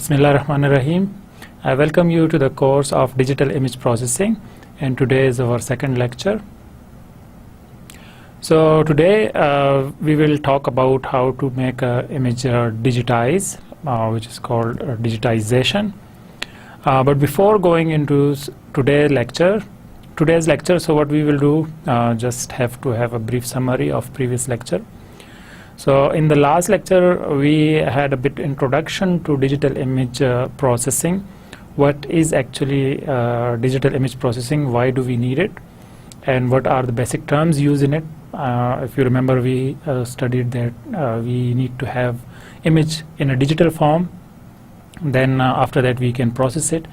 Bismillahirrahmanirrahim. I welcome you to the course of Digital Image Processing, and today is our second lecture. So today we will talk about how to make an image digitize, which is called digitization. But before going into today's lecture, so what we will do, just have to have a brief summary of previous lecture. So in the last lecture, we had a bit introduction to digital image processing. What is actually digital image processing? Why do we need it? And what are the basic terms used in it? If you remember, we studied that we need to have image in a digital form. Then after that, we can process it.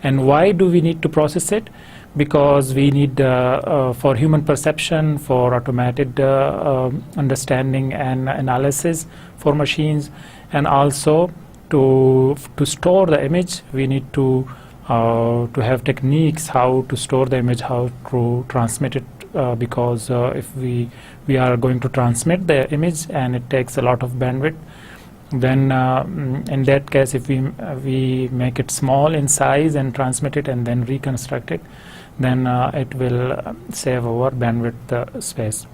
And why do we need to process it? Because we need for human perception, for automated understanding and analysis for machines, and also to store the image. We need to have techniques how to store the image, how to transmit it, because if we are going to transmit the image and it takes a lot of bandwidth, then in that case, if we make it small in size and transmit it and then reconstruct it, then it will save our bandwidth space.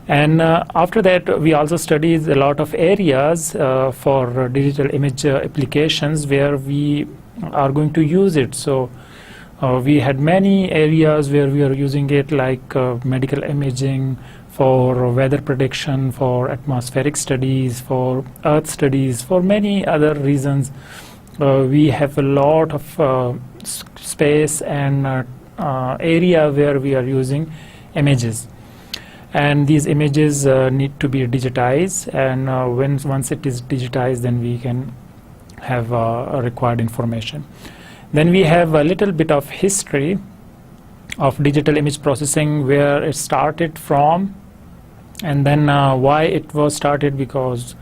And after that, we also studied a lot of areas for digital image applications where we are going to use it. So we had many areas where we are using it, like medical imaging, for weather prediction, for atmospheric studies, for earth studies, for many other reasons. We have a lot of space and area where we are using images, and these images need to be digitized, and once it is digitized, then we can have required information. Then we have a little bit of history of digital image processing, where it started from, and then why it was started, because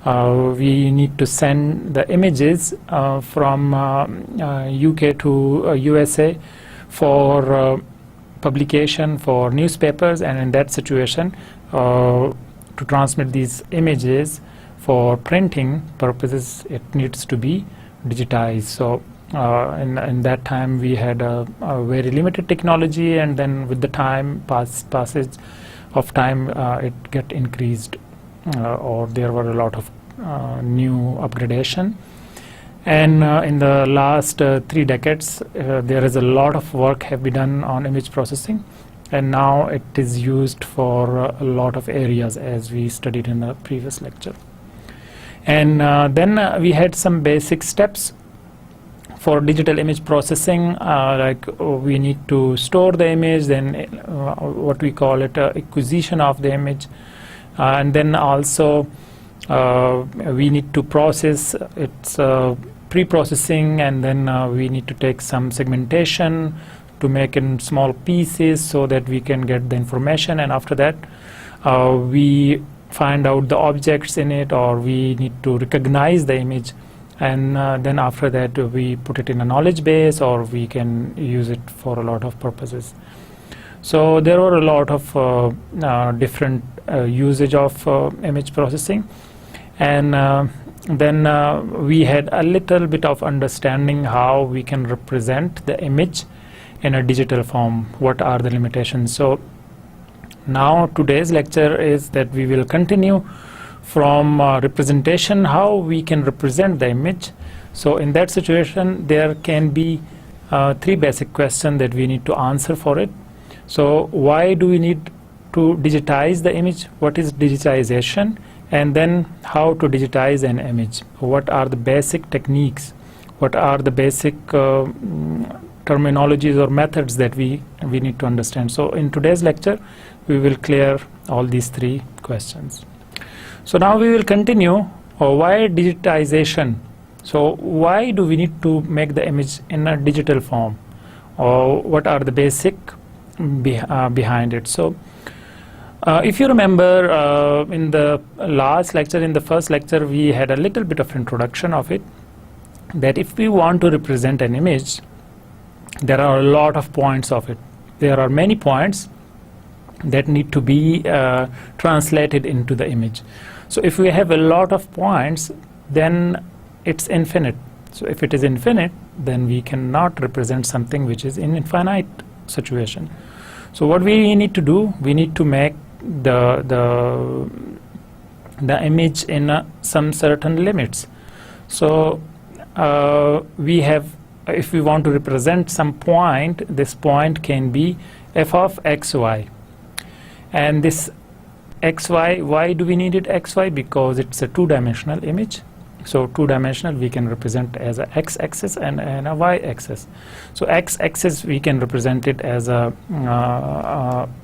we need to send the images from UK to USA for publication for newspapers, and in that situation to transmit these images for printing purposes, it needs to be digitized. So in that time we had a very limited technology, and then with the passage of time it get increased, or there were a lot of new upgradation. And in the last 3 decades, there is a lot of work have been done on image processing, and now it is used for a lot of areas, as we studied in the previous lecture. And then we had some basic steps for digital image processing, like we need to store the image, then what we call it acquisition of the image, and then also we need to process its pre-processing, and then we need to take some segmentation to make in small pieces so that we can get the information, and after that we find out the objects in it, or we need to recognize the image, and then after that we put it in a knowledge base, or we can use it for a lot of purposes. So there were a lot of different usage of image processing, and then we had a little bit of understanding how we can represent the image in a digital form. What are the limitations? So now today's lecture is that we will continue from representation, how we can represent the image. So in that situation, there can be 3 basic questions that we need to answer for it. So why do we need to digitize the image? What is digitization? And then how to digitize an image? What are the basic techniques? What are the basic terminologies or methods that we need to understand? So in today's lecture, we will clear all these 3 questions. So now we will continue. Why digitization? So why do we need to make the image in a digital form? Or what are the basic behind it? So if you remember, in the last lecture, in the first lecture, we had a little bit of introduction of it, that if we want to represent an image, there are a lot of points of it. There are many points that need to be translated into the image. So if we have a lot of points, then it's infinite. So if it is infinite, then we cannot represent something which is in infinite situation. So what we need to do, we need to make the image in some certain limits. So we have, if we want to represent some point, this point can be f of xy, and this xy, why do we need it xy? Because it's a two-dimensional image. So two-dimensional we can represent as a x-axis and a y-axis. So x-axis we can represent it as a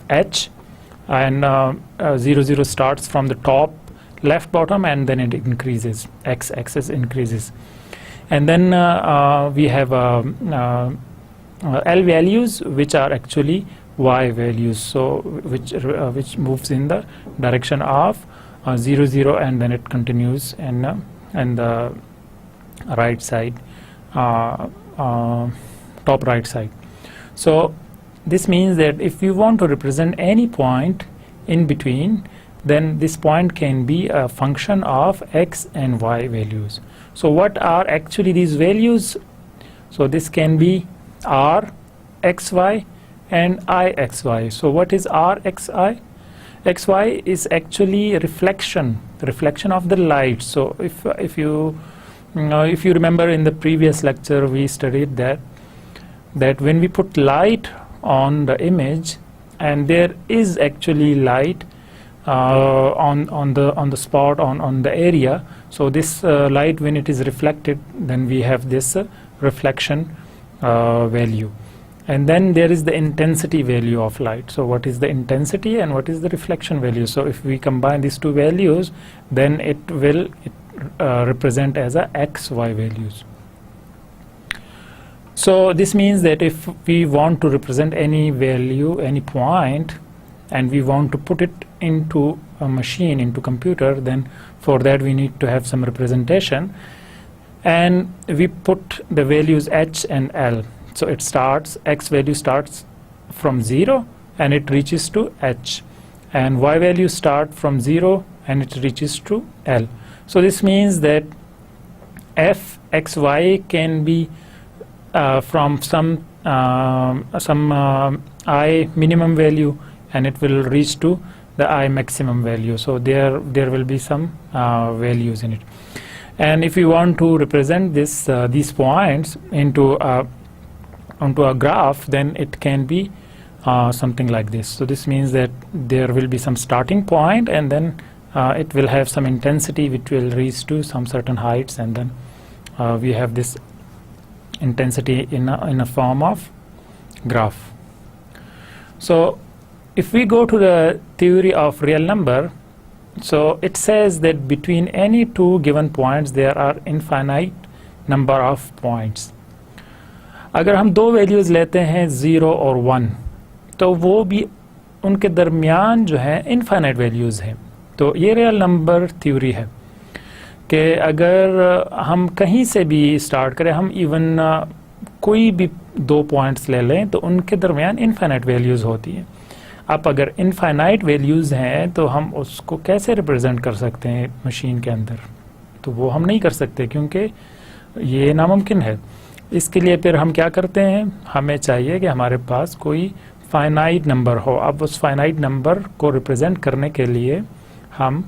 h, and 0 0 starts from the top left bottom and then it increases, x-axis increases. And then we have L values, which are actually y values, so which moves in the direction of 0 0, and then it continues in the right side, top right side. So this means that if you want to represent any point in between, then this point can be a function of x and y values. So what are actually these values? So this can be r xy and I xy. So what is r xi? Xy is actually reflection of the light. So if you remember, in the previous lecture we studied that when we put light on the image, and there is actually light on the spot, on the area, so this light, when it is reflected, then we have this reflection value. And then there is the intensity value of light. So what is the intensity and what is the reflection value? So if we combine these two values, then it will represent as a xy values. So this means that if we want to represent any value, any point, and we want to put it into a machine, into computer, then for that we need to have some representation, and we put the values h and l. So it starts, x value starts from 0 and it reaches to h, and y value start from 0 and it reaches to l. So this means that f xy can be from some I minimum value, and it will reach to the I maximum value. So there will be some values in it. And if you want to represent this these points onto a graph, then it can be something like this. So this means that there will be some starting point, and then it will have some intensity which will reach to some certain heights, and then we have this intensity in a form of graph. So if we go to the theory of real number, so it says that between any two given points there are infinite number of points. अगर हम दो values लेते हैं 0 और 1, तो वो भी उनके दरमियान जो है इनफाइनाइट वैल्यूज़ हैं. तो ये रियल नंबर थ्योरी है कि अगर हम कहीं से भी स्टार्ट करें, हम इवन कोई भी दो पॉइंट्स ले लें, तो उनके दरमियान इनफाइनाइट वैल्यूज़ होती हैं. अब अगर इनफाइनाइट वैल्यूज़ हैं तो हम उसको कैसे रिप्रेजेंट कर सकते हैं मशीन के अंदर? तो वो हम नहीं कर सकते, क्योंकि ये नामुमकिन है. इसके लिए फिर हम क्या करते हैं, हमें चाहिए कि हमारे पास कोई फाइनाइट नंबर हो. अब उस फाइनाइट नंबर को रिप्रेजेंट करने के लिए हम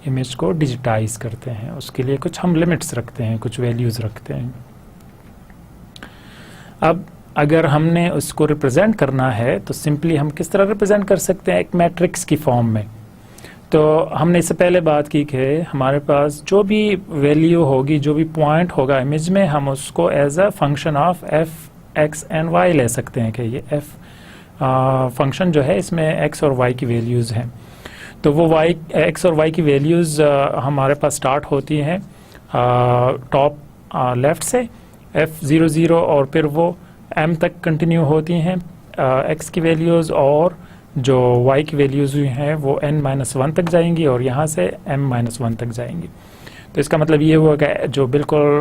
इमेज को डिजिटाइज करते हैं. उसके लिए कुछ हम लिमिट्स रखते हैं, कुछ वैल्यूज़ रखते हैं. अब अगर हमने उसको रिप्रेजेंट करना है तो सिंपली हम किस तरह रिप्रेजेंट कर सकते हैं? एक मैट्रिक्स की फॉर्म में. तो हमने इससे पहले बात की कि हमारे पास जो भी वैल्यू होगी, जो भी पॉइंट होगा इमेज में, हम उसको as a function of F X and Y ले सकते हैं कि ये एफ फंक्शन जो है इसमें एक्स और वाई की वैल्यूज़ हैं. तो वो वाई एक्स और वाई की वैल्यूज़ हमारे पास स्टार्ट होती हैं टॉप लेफ़्ट से f0 0, और फिर वो m तक कंटिन्यू होती हैं x की वैल्यूज़, और जो y की वैल्यूज़ हुई हैं वो n-1 तक जाएंगी, और यहाँ से m-1 तक जाएंगी. तो इसका मतलब ये हुआ कि जो बिल्कुल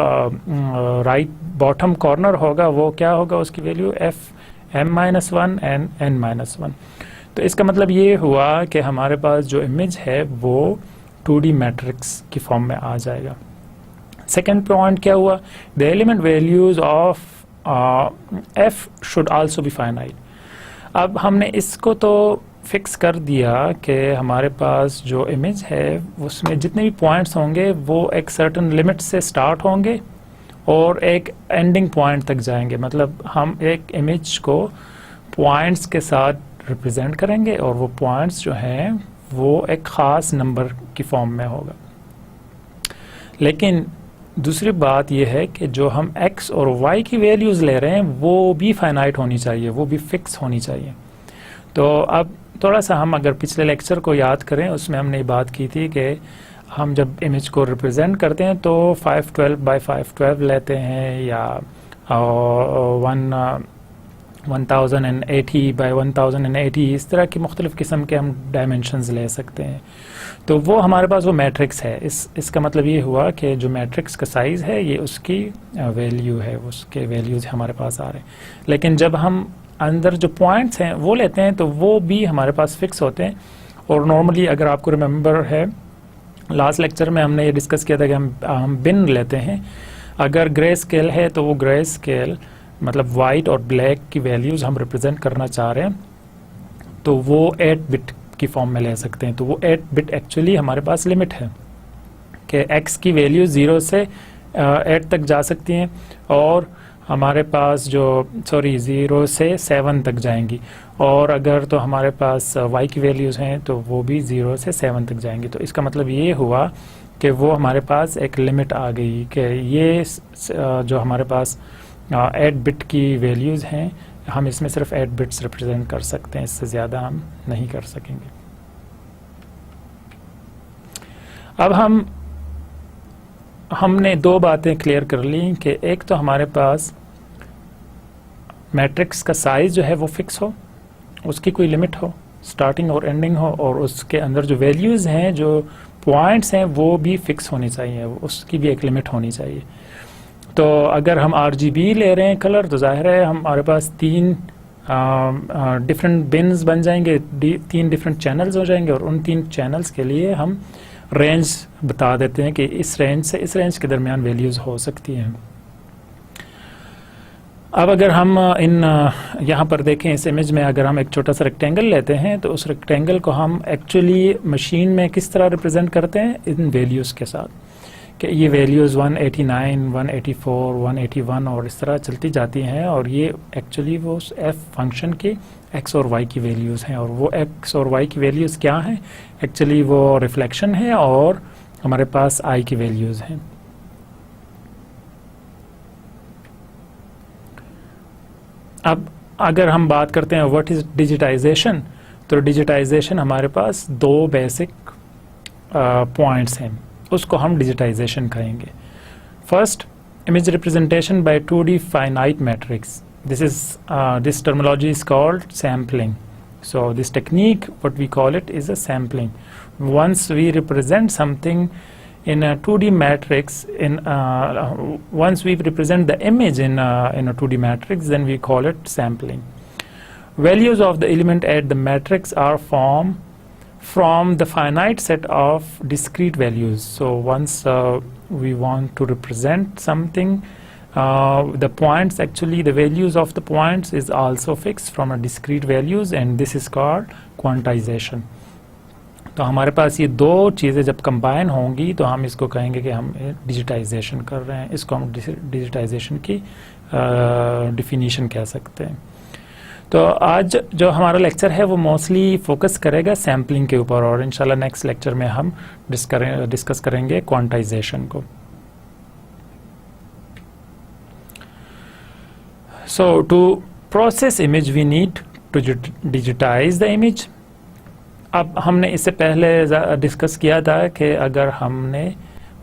राइट बॉटम कॉर्नर होगा वो क्या होगा, उसकी वैल्यू f(m-1) एंड n-1. तो इसका मतलब ये हुआ कि हमारे पास जो इमेज है वो 2D मैट्रिक्स की फॉर्म में आ जाएगा. सेकेंड पॉइंट क्या हुआ, the element values of F should also be finite. अब हमने इसको तो फिक्स कर दिया कि हमारे पास जो इमेज है उसमें जितने भी पॉइंट्स होंगे वो एक सर्टन लिमिट से स्टार्ट होंगे और एक एंडिंग पॉइंट तक जाएंगे। मतलब हम एक इमेज को पॉइंट्स के साथ रिप्रेजेंट करेंगे और वो पॉइंट्स जो हैं वो एक ख़ास नंबर की फॉर्म में होगा। लेकिन दूसरी बात यह है कि जो हम x और y की वैल्यूज़ ले रहे हैं वो भी फाइनाइट होनी चाहिए, वो भी फिक्स होनी चाहिए। तो अब थोड़ा सा हम अगर पिछले लेक्चर को याद करें, उसमें हमने ये बात की थी कि हम जब इमेज को रिप्रेजेंट करते हैं तो 512 बाई 512 लेते हैं या 1080 बाई 1080, इस तरह की मुख्तलिफ़ किस्म के हम डायमेंशंस ले सकते हैं। तो वो हमारे पास वो मैट्रिक्स है। इसका मतलब ये हुआ कि जो मैट्रिक्स का साइज़ है ये उसकी वैल्यू है, उसके वैल्यूज़ हमारे पास आ रहे हैं। लेकिन जब हम अंदर जो पॉइंट्स हैं वो लेते हैं तो वो भी हमारे पास फिक्स होते हैं। और नॉर्मली अगर आपको रिमेंबर है, लास्ट लेक्चर में हमने ये डिस्कस किया था कि हम बिन लेते हैं। अगर ग्रे स्केल है तो वो ग्रे स्केल मतलब वाइट और ब्लैक की वैल्यूज़ हम रिप्रेजेंट करना चाह रहे हैं तो वो 8 बिट की फॉर्म में ले सकते हैं। तो वो 8 बिट एक्चुअली हमारे पास लिमिट है कि x की वैल्यू 0 से 8 तक जा सकती हैं और हमारे पास जो 0 से 7 तक जाएंगी। और अगर तो हमारे पास y की वैल्यूज़ हैं तो वो भी 0 से 7 तक जाएंगी। तो इसका मतलब ये हुआ कि वो हमारे पास एक लिमिट आ गई कि ये जो हमारे पास 8 बिट की वैल्यूज़ हैं हम इसमें सिर्फ 8 बिट्स रिप्रेजेंट कर सकते हैं, इससे ज़्यादा हम नहीं कर सकेंगे। अब हमने दो बातें क्लियर कर ली कि एक तो हमारे पास मैट्रिक्स का साइज़ जो है वो फिक्स हो, उसकी कोई लिमिट हो, स्टार्टिंग और एंडिंग हो, और उसके अंदर जो वैल्यूज़ हैं, जो पॉइंट्स हैं वो भी फिक्स होनी चाहिए, उसकी भी एक लिमिट होनी चाहिए। तो अगर हम RGB ले रहे हैं कलर तो जाहिर है हमारे पास 3 डिफरेंट बिन्स बन जाएंगे, 3 डिफरेंट चैनल्स हो जाएंगे और उन 3 चैनल्स के लिए हम रेंज बता देते हैं कि इस रेंज से इस रेंज के दरमियान वैल्यूज़ हो सकती हैं। अब अगर हम यहाँ पर देखें इस इमेज में, अगर हम एक छोटा सा रेक्टेंगल लेते हैं तो उस रेक्टेंगल को हम एक्चुअली मशीन में किस तरह रिप्रेजेंट करते हैं, इन वैल्यूज़ के साथ कि ये वैल्यूज़ 189, 184, 181 और इस तरह चलती जाती हैं। और ये एक्चुअली वो f फंक्शन की x और y की वैल्यूज़ हैं। और वो x और y की वैल्यूज़ क्या हैं, एक्चुअली वो रिफ्लेक्शन है और हमारे पास i की वैल्यूज़ हैं। अब अगर हम बात करते हैं व्हाट इज़ डिजिटाइजेशन, तो डिजिटाइजेशन हमारे पास 2 बेसिक पॉइंट्स हैं, उसको हम डिजिटाइजेशन कहेंगे। First, image representation bye 2D finite matrix. This terminology is called sampling. So this technique, what we call it, is a sampling. Once we represent something in a 2D matrix, once we represent the image in a 2D matrix, then we call it sampling. Values of the element at the matrix are formed from the finite set of discrete values. So once we want to represent something, the points, actually the values of the points is also fixed from a discrete values, and this is called quantization. तो हमारे पास ये 2 चीज़ें जब combine होंगी तो हम इसको कहेंगे कि हम डिजिटाइजेशन कर रहे हैं। इसको हम डिजिटाइजेशन की डिफिनीशन कह सकते हैं। तो आज जो हमारा लेक्चर है वो मोस्टली फोकस करेगा सैम्पलिंग के ऊपर, और इंशाल्लाह नेक्स्ट लेक्चर में हम डिस्कस करेंगे क्वांटाइजेशन को। So to process image we need to digitize the image. अब हमने इससे पहले डिस्कस किया था कि अगर हमने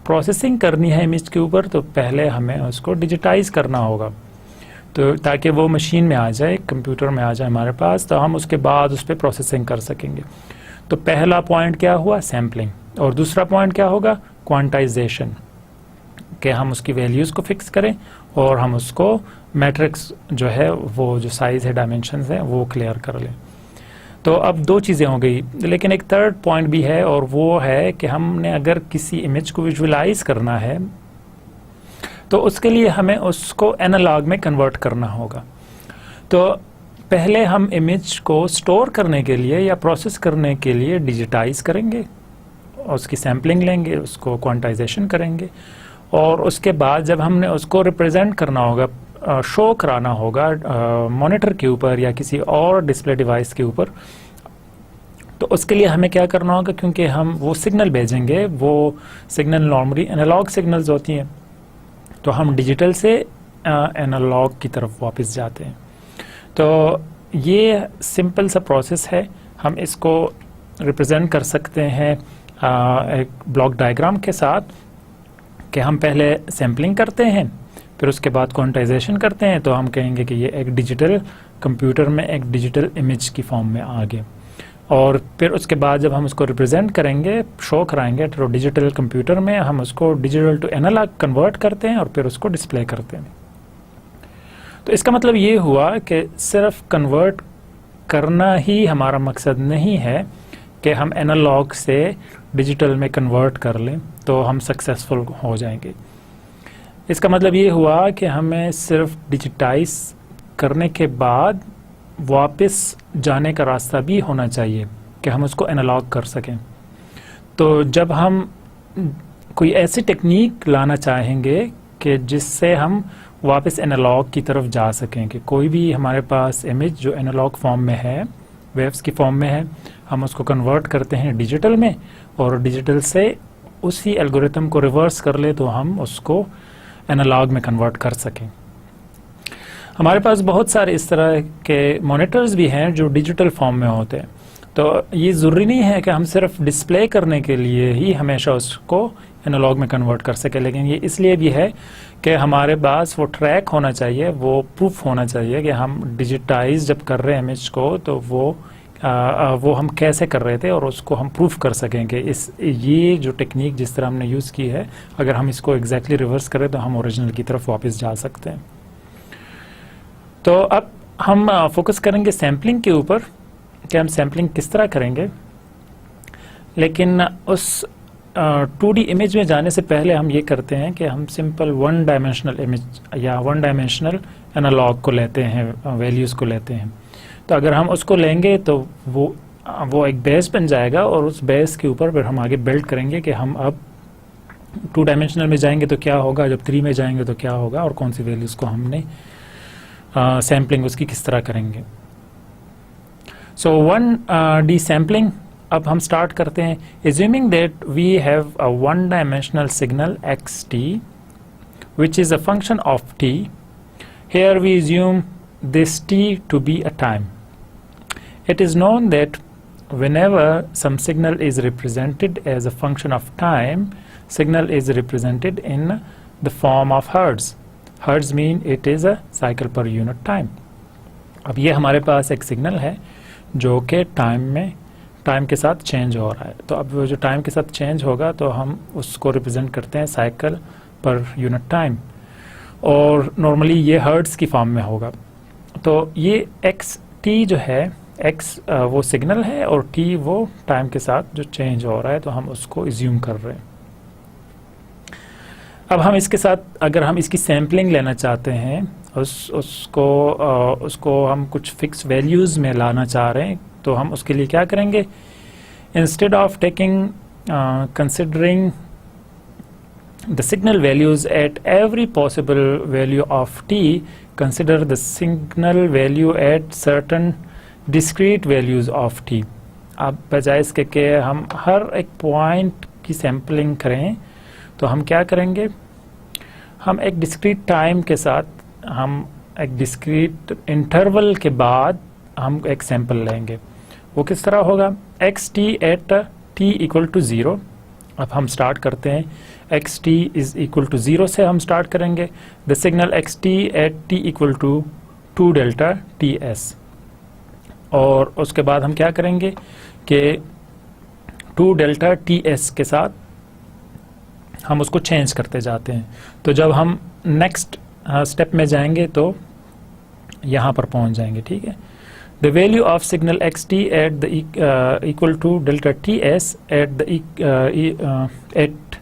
प्रोसेसिंग करनी है इमेज के ऊपर तो पहले हमें उसको डिजिटाइज करना होगा, तो ताकि वो मशीन में आ जाए, कंप्यूटर में आ जाए हमारे पास, तो हम उसके बाद उस पर प्रोसेसिंग कर सकेंगे। तो पहला पॉइंट क्या हुआ, सैम्पलिंग, और दूसरा पॉइंट क्या होगा, क्वांटाइजेशन, कि हम उसकी वैल्यूज़ को फिक्स करें और हम उसको मैट्रिक्स जो है वो जो साइज़ है, डायमेंशंस हैं, वो क्लियर कर लें। तो अब 2 चीज़ें हो गई, लेकिन एक थर्ड पॉइंट भी है, और वो है कि हमने अगर किसी इमेज को विजुअलाइज करना है तो उसके लिए हमें उसको एनालॉग में कन्वर्ट करना होगा। तो पहले हम इमेज को स्टोर करने के लिए या प्रोसेस करने के लिए डिजिटाइज करेंगे, उसकी सैम्पलिंग लेंगे, उसको क्वांटाइजेशन करेंगे, और उसके बाद जब हमने उसको रिप्रेजेंट करना होगा, शो कराना होगा मॉनिटर के ऊपर या किसी और डिस्प्ले डिवाइस के ऊपर, तो उसके लिए हमें क्या करना होगा, क्योंकि हम वो सिग्नल भेजेंगे, वो सिग्नल नॉर्मली एनालॉग सिग्नल्स होती हैं, तो हम डिजिटल से एनालॉग की तरफ वापस जाते हैं। तो ये सिंपल सा प्रोसेस है। हम इसको रिप्रेजेंट कर सकते हैं एक ब्लॉक डायग्राम के साथ, कि हम पहले सैम्पलिंग करते हैं, फिर उसके बाद क्वांटाइजेशन करते हैं, तो हम कहेंगे कि ये एक डिजिटल कंप्यूटर में एक डिजिटल इमेज की फॉर्म में आ गए, और फिर उसके बाद जब हम उसको रिप्रेजेंट करेंगे, शो कराएंगे, तो डिजिटल कंप्यूटर में हम उसको डिजिटल टू एनालॉग कन्वर्ट करते हैं और फिर उसको डिस्प्ले करते हैं। तो इसका मतलब ये हुआ कि सिर्फ कन्वर्ट करना ही हमारा मकसद नहीं है कि हम एनालॉग से डिजिटल में कन्वर्ट कर लें तो हम सक्सेसफुल हो जाएंगे। इसका मतलब ये हुआ कि हमें सिर्फ डिजिटाइज करने के बाद वापस जाने का रास्ता भी होना चाहिए कि हम उसको एनालॉग कर सकें। तो जब हम कोई ऐसी टेक्निक लाना चाहेंगे कि जिससे हम वापस एनालॉग की तरफ जा सकें, कि कोई भी हमारे पास इमेज जो एनालॉग फॉर्म में है, वेव्स की फॉर्म में है, हम उसको कन्वर्ट करते हैं डिजिटल में, और डिजिटल से उसी एल्गोरिथम को रिवर्स कर ले तो हम उसको एनालॉग में कन्वर्ट कर सकें। हमारे पास बहुत सारे इस तरह के मॉनिटर्स भी हैं जो डिजिटल फॉर्म में होते हैं। तो ये ज़रूरी नहीं है कि हम सिर्फ डिस्प्ले करने के लिए ही हमेशा उसको एनालॉग में कन्वर्ट कर सके, लेकिन ये इसलिए भी है कि हमारे पास वो ट्रैक होना चाहिए, वो प्रूफ होना चाहिए कि हम डिजिटाइज जब कर रहे हैं इमेज को तो वो हम कैसे कर रहे थे, और उसको हम प्रूफ कर सकेंगे। ये जो टेक्निक जिस तरह हमने यूज़ की है, अगर हम इसको एग्जैक्टली रिवर्स करें तो हम ओरिजिनल की तरफ वापस जा सकते हैं। तो अब हम फोकस करेंगे सैम्पलिंग के ऊपर कि हम सैम्पलिंग किस तरह करेंगे, लेकिन उस 2D इमेज में जाने से पहले हम ये करते हैं कि हम सिंपल 1 डायमेंशनल इमेज या 1 डायमेंशनल एनालॉग को लेते हैं, वैल्यूज़ को लेते हैं। तो अगर हम उसको लेंगे तो वो एक बेस बन जाएगा, और उस बेस के ऊपर फिर हम आगे बिल्ड करेंगे कि हम अब 2 डायमेंशनल में जाएंगे तो क्या होगा, जब 3 में जाएंगे तो क्या होगा, और कौन सी वैल्यूज़ को हमने सैम्पलिंग उसकी किस तरह करेंगे। सो 1D सैम्पलिंग अब हम स्टार्ट करते हैं। Assuming that we have a 1-dimensional signal xt which is a function of t, here we assume this t to be a time. It is known that whenever some signal is represented as a function of time, signal is represented in the form of hertz. Hertz mean it is a cycle per unit time. अब ये हमारे पास एक signal है जो कि time के साथ change हो रहा है। तो अब वो जो टाइम के साथ चेंज होगा तो हम उसको रिप्रेजेंट करते हैं साइकिल पर यूनिट टाइम, और नॉर्मली ये हर्ट्स की फॉर्म में होगा। तो ये एक्स टी जो है, एक्स वो सिग्नल है और टी वो टाइम के साथ जो चेंज हो रहा है, तो हम उसको इज्यूम कर रहे हैं। अब हम इसके साथ अगर हम इसकी सैम्पलिंग लेना चाहते हैं, उसको हम कुछ फिक्स वैल्यूज़ में लाना चाह रहे हैं, तो हम उसके लिए क्या करेंगे, instead of taking considering the signal values at every possible value of t, consider the signal value at certain discrete values of t. अब बजाय इसके कि हम हर एक पॉइंट की सैम्पलिंग करें, तो हम क्या करेंगे, हम एक डिस्क्रीट टाइम के साथ, हम एक डिस्क्रीट इंटरवल के बाद हम एक सैंपल लेंगे। वो किस तरह होगा, X T at T equal to 0। अब हम स्टार्ट करते हैं, X T is equal to 0 से हम स्टार्ट करेंगे। The signal X T at T equal to 2 delta T S, और उसके बाद हम क्या करेंगे कि 2 डेल्टा टी एस के साथ हम उसको चेंज करते जाते हैं। तो जब हम नेक्स्ट स्टेप में जाएंगे तो यहाँ पर पहुँच जाएंगे, ठीक है। The value of signal xt at the equal to delta ts at the at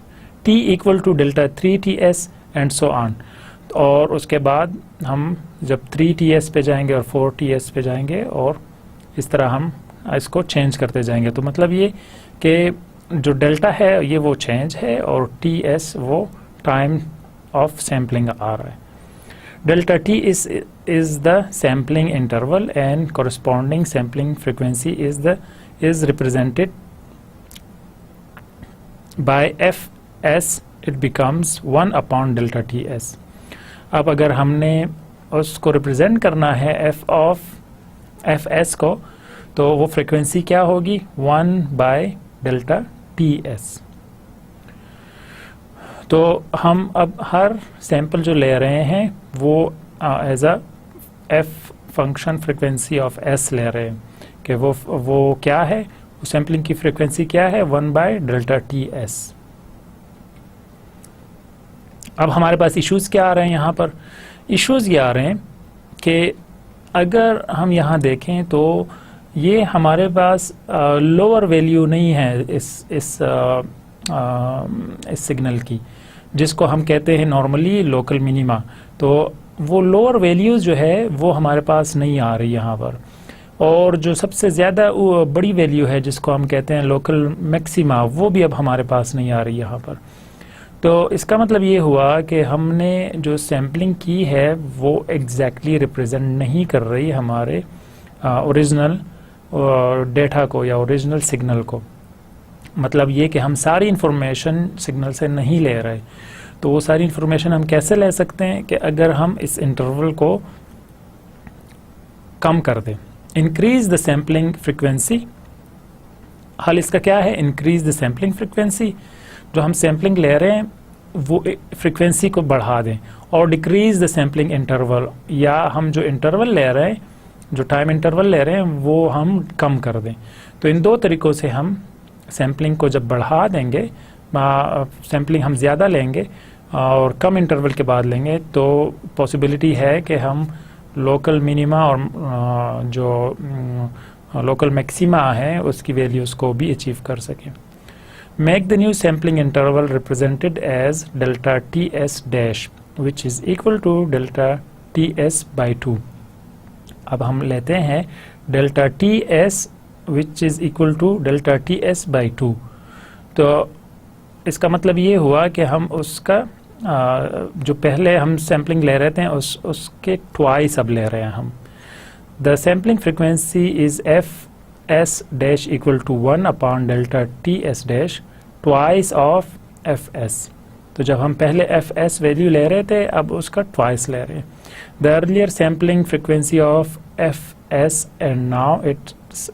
t equal to delta 3 ts and so on. और उसके बाद हम जब 3TS पे जाएंगे और 4TS पे जाएंगे और इस तरह हम इसको चेंज करते जाएंगे। तो मतलब ये कि जो डेल्टा है ये वो चेंज है और TS वो टाइम ऑफ सैम्पलिंग आ रहा है। Delta T is the sampling interval and corresponding sampling frequency is represented by Fs. It becomes 1 upon delta TS. अब अगर हमने उसको रिप्रेजेंट करना है Fs को, तो वो फ्रिक्वेंसी क्या होगी 1 बाय डेल्टा TS। तो हम अब हर सैंपल जो ले रहे हैं वो as a F function frequency of S ले रहे हैं कि वो क्या है, वो सैम्पलिंग की फ्रिक्वेंसी क्या है 1 बाय डेल्टा TS। अब हमारे पास इश्यूज क्या आ रहे हैं, यहाँ पर इश्यूज ये आ रहे हैं कि अगर हम यहाँ देखें तो ये हमारे पास लोअर वैल्यू नहीं है इस सिग्नल की, जिसको हम कहते हैं नॉर्मली लोकल मिनिमा। तो वो लोअर वैल्यूज जो है वो हमारे पास नहीं आ रही यहाँ पर, और जो सबसे ज़्यादा बड़ी वैल्यू है जिसको हम कहते हैं लोकल मैक्सिमा, वो भी अब हमारे पास नहीं आ रही यहाँ पर। तो इसका मतलब ये हुआ कि हमने जो सैम्पलिंग की है वो एग्जैक्टली रिप्रेजेंट नहीं कर रही हमारे ओरिजिनल डेटा को या ओरिजिनल सिग्नल को। मतलब ये कि हम सारी इंफॉर्मेशन सिग्नल से नहीं ले रहे। तो वो सारी इंफॉर्मेशन हम कैसे ले सकते हैं कि अगर हम इस इंटरवल को कम कर दें, इंक्रीज द सैम्पलिंग फ्रिक्वेंसी। हल इसका क्या है, इंक्रीज द सैम्पलिंग फ्रिक्वेंसी। जो हम सैम्पलिंग ले रहे हैं वो फ्रिक्वेंसी को बढ़ा दें, और डिक्रीज द सैम्पलिंग इंटरवल, या हम जो इंटरवल ले रहे हैं, जो टाइम इंटरवल ले रहे हैं वो हम कम कर दें। तो इन दो तरीक़ों से हम सैम्पलिंग को जब बढ़ा देंगे, सैम्पलिंग हम ज़्यादा लेंगे और कम इंटरवल के बाद लेंगे, तो पॉसिबिलिटी है कि हम लोकल मिनिमा और जो लोकल मैक्सिमा है उसकी वैल्यूज़ को भी अचीव कर सकें। Make the new sampling interval represented as delta TS dash which is equal to delta TS by 2। अब हम लेते हैं delta TS which is equal to delta TS by 2। तो इसका मतलब ये हुआ कि हम उसका जो पहले हम सैम्पलिंग ले रहे थे उसके ट्वाइस अब ले रहे हैं हम। The sampling frequency is Fs dash equal to 1 upon delta TS dash twice of Fs। तो जब हम पहले Fs वैल्यू ले रहे थे अब उसका ट्वाइस ले रहे हैं। The earlier sampling frequency of Fs and now it's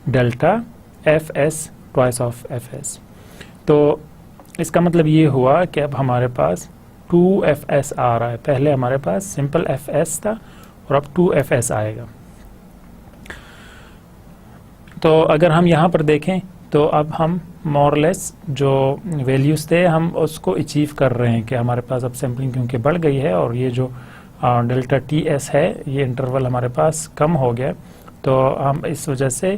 delta Fs twice of Fs। तो इसका मतलब ये हुआ कि अब हमारे पास 2Fs आ रहा है। पहले हमारे पास सिंपल Fs था और अब 2Fs आएगा। तो अगर हम यहाँ पर देखें तो अब हम मोरलेस जो वैल्यूज़ थे हम उसको अचीव कर रहे हैं कि हमारे पास अब सैम्पलिंग क्योंकि बढ़ गई है और ये जो डेल्टा TS है ये इंटरवल हमारे पास कम हो गया, तो हम इस वजह से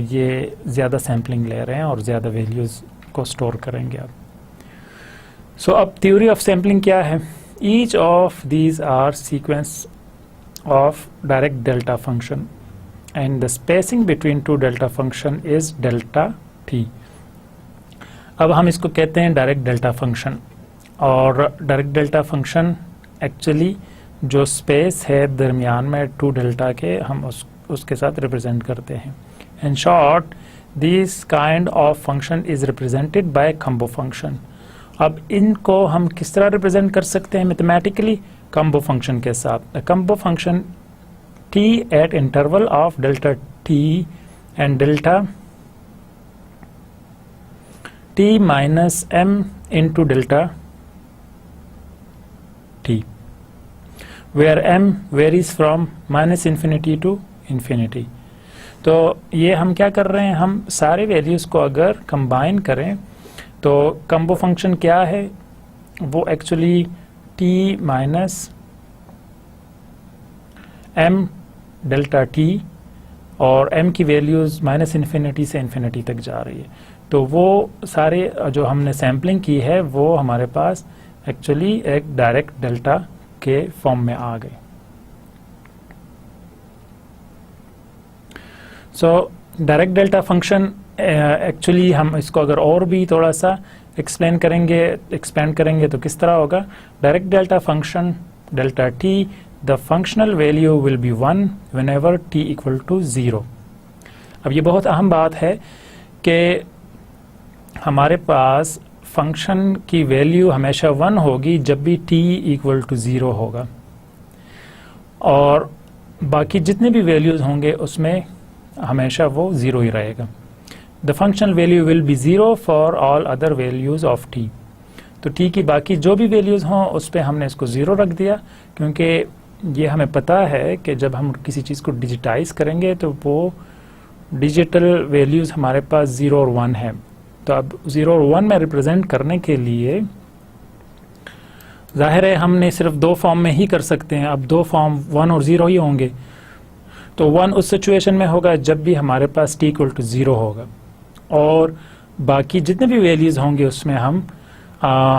ये ज़्यादा सैम्पलिंग ले रहे हैं और ज़्यादा वैल्यूज़ को स्टोर करेंगे अब। सो अब थ्योरी ऑफ सैम्पलिंग क्या है? Each of these are sequence of direct delta function and the spacing between two delta function is delta T। अब हम इसको कहते हैं डायरेक्ट डेल्टा फंक्शन, और डायरेक्ट डेल्टा फंक्शन एक्चुअली जो स्पेस है दरमियान में टू डेल्टा के हम उसके साथ रिप्रेजेंट करते हैं। In short this kind of function is represented by combo function. अब इनको हम किस तरह रिप्रेजेंट कर सकते हैं मैथमेटिकली? कम्बो फंक्शन के साथ। Combo function T at interval of delta T and delta T minus M into delta T, where M varies from minus infinity to infinity. तो ये हम क्या कर रहे हैं, हम सारे वैल्यूज़ को अगर कंबाइन करें तो कम्बो फंक्शन क्या है, वो actually T minus M delta T और M की वैल्यूज़ माइनस इन्फिनिटी से इन्फिनिटी तक जा रही है। तो वो सारे जो हमने सैम्पलिंग की है वो हमारे पास एक्चुअली एक डायरेक्ट डेल्टा के फॉर्म में आ गए। So direct delta function actually हम इसको अगर और भी थोड़ा सा एक्सपेंड करेंगे तो किस तरह होगा। Direct delta function delta T, the functional value will be 1 whenever t equal to 0। अब ये बहुत अहम बात है कि हमारे पास फंक्शन की वैल्यू हमेशा 1 होगी जब भी t इक्वल टू 0 होगा, और बाकी जितने भी वैल्यूज होंगे उसमें हमेशा वो 0 ही रहेगा। The functional value will B 0 for all other values of t। तो t की बाकी जो भी वैल्यूज हों उस पर हमने इसको 0 रख दिया, क्योंकि ये हमें पता है कि जब हम किसी चीज़ को डिजिटाइज करेंगे तो वो डिजिटल वैल्यूज हमारे पास 0 और 1 है। तो अब 0 और 1 में रिप्रेजेंट करने के लिए जाहिर है हमने सिर्फ 2 फॉर्म में ही कर सकते हैं। अब 2 फॉर्म 1 और 0 ही होंगे। तो 1 उस सिचुएशन में होगा जब भी हमारे पास t इक्वल टू 0 होगा, और बाकी जितने भी वैल्यूज होंगे उसमें हम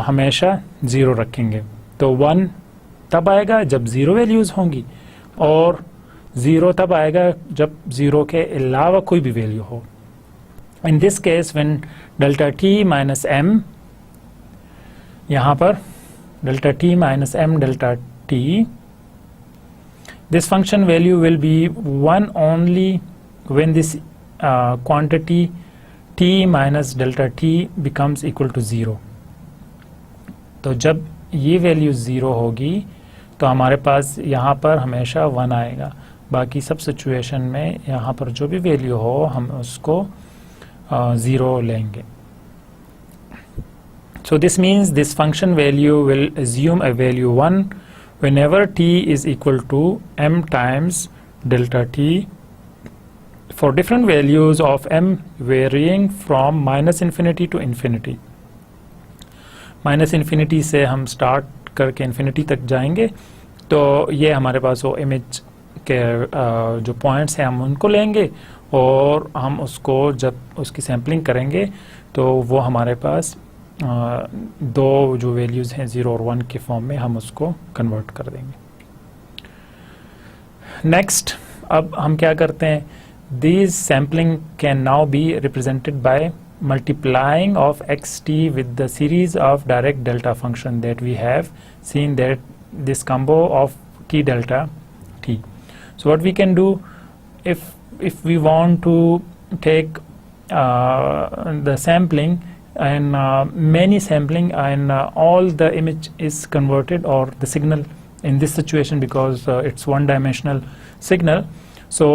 हमेशा 0 रखेंगे। तो 1 तब आएगा जब 0 वैल्यूज होंगी, और 0 तब आएगा जब 0 के अलावा कोई भी वैल्यू हो। In this case when delta t minus m, यहाँ पर delta t minus m delta t, this function value will be 1 only when this quantity t minus delta t becomes equal to 0। तो जब ये value 0 होगी तो हमारे पास यहाँ पर हमेशा 1 आएगा। बाकी सब सिचुएशन में यहाँ पर जो भी वैल्यू हो हम उसको 0 लेंगे। So this means this function value will assume a value 1 whenever t is equal to m times delta t for different values of m varying from minus infinity to infinity। Minus infinity से हम start करके infinity तक जाएंगे, तो ये हमारे पास वो image के जो पॉइंट्स हैं हम उनको लेंगे, और हम उसको जब उसकी सैम्पलिंग करेंगे तो वो हमारे पास 2 जो वैल्यूज़ हैं 0 और 1 के फॉर्म में हम उसको कन्वर्ट कर देंगे। नेक्स्ट अब हम क्या करते हैं, this sampling can now be represented by multiplying of xt with the series of direct delta function that we have seen, that this combo of t delta t. So what we can do, if we want to take the sampling and many sampling and all the image is converted, or the signal in this situation, because it's one-dimensional signal. So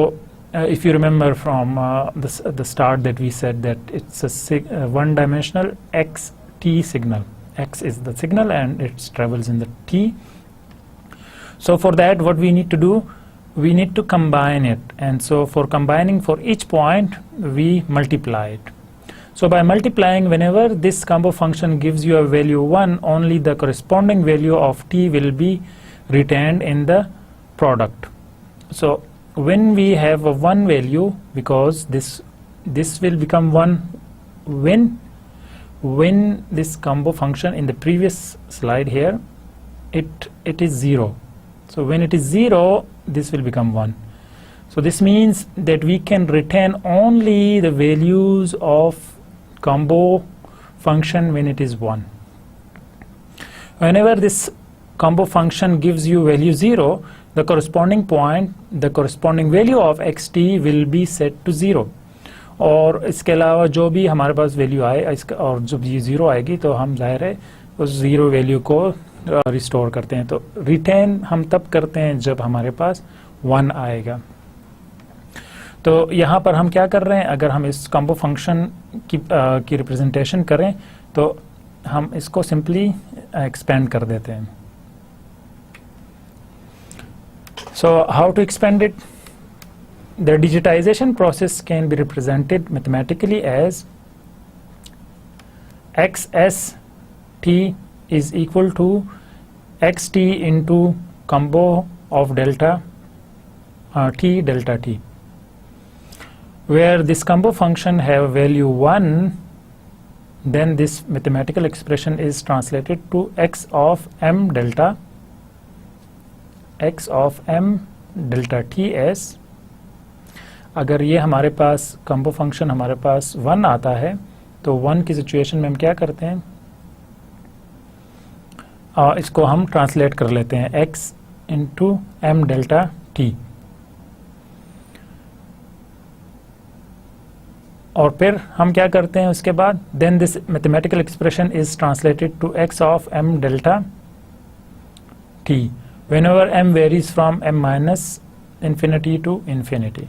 if you remember from the start that we said that it's a one-dimensional xt signal. X is the signal and it travels in the t. So for that what we need to do, we need to combine it, and so for combining for each point we multiply it. So by multiplying, whenever this combo function gives you a value 1, only the corresponding value of t will be retained in the product. So when we have a 1 value, because this will become 1 when this combo function in the previous slide here it is 0. So when it is 0, this will become 1. So this means that we can retain only the values of combo function when it is 1. Whenever this combo function gives you value 0, the corresponding point, the corresponding value of xt will be set to 0. और इसके अलावा जो भी हमारे पास value आए और जब ये 0 आएगी तो हम जाहिर है उस 0 वैल्यू को रिस्टोर करते हैं। तो रिटेन हम तब करते हैं जब हमारे पास 1 आएगा। तो यहाँ पर हम क्या कर रहे हैं, अगर हम इस कॉम्बो फंक्शन की रिप्रेजेंटेशन करें तो हम इसको सिंपली एक्सपेंड कर देते हैं। So how to expand it? The digitization process can be represented mathematically as xst is equal to xt into combo of delta t delta t, where this combo function have value 1 then this mathematical expression is translated to x of m delta ts. अगर ये हमारे पास combo function हमारे पास 1 आता है तो 1 की situation में हम क्या करते हैं, इसको हम ट्रांसलेट कर लेते हैं x into m delta t, और फिर हम क्या करते हैं उसके बाद, then this mathematical expression is translated to x of m delta t whenever m varies from m minus infinity to infinity.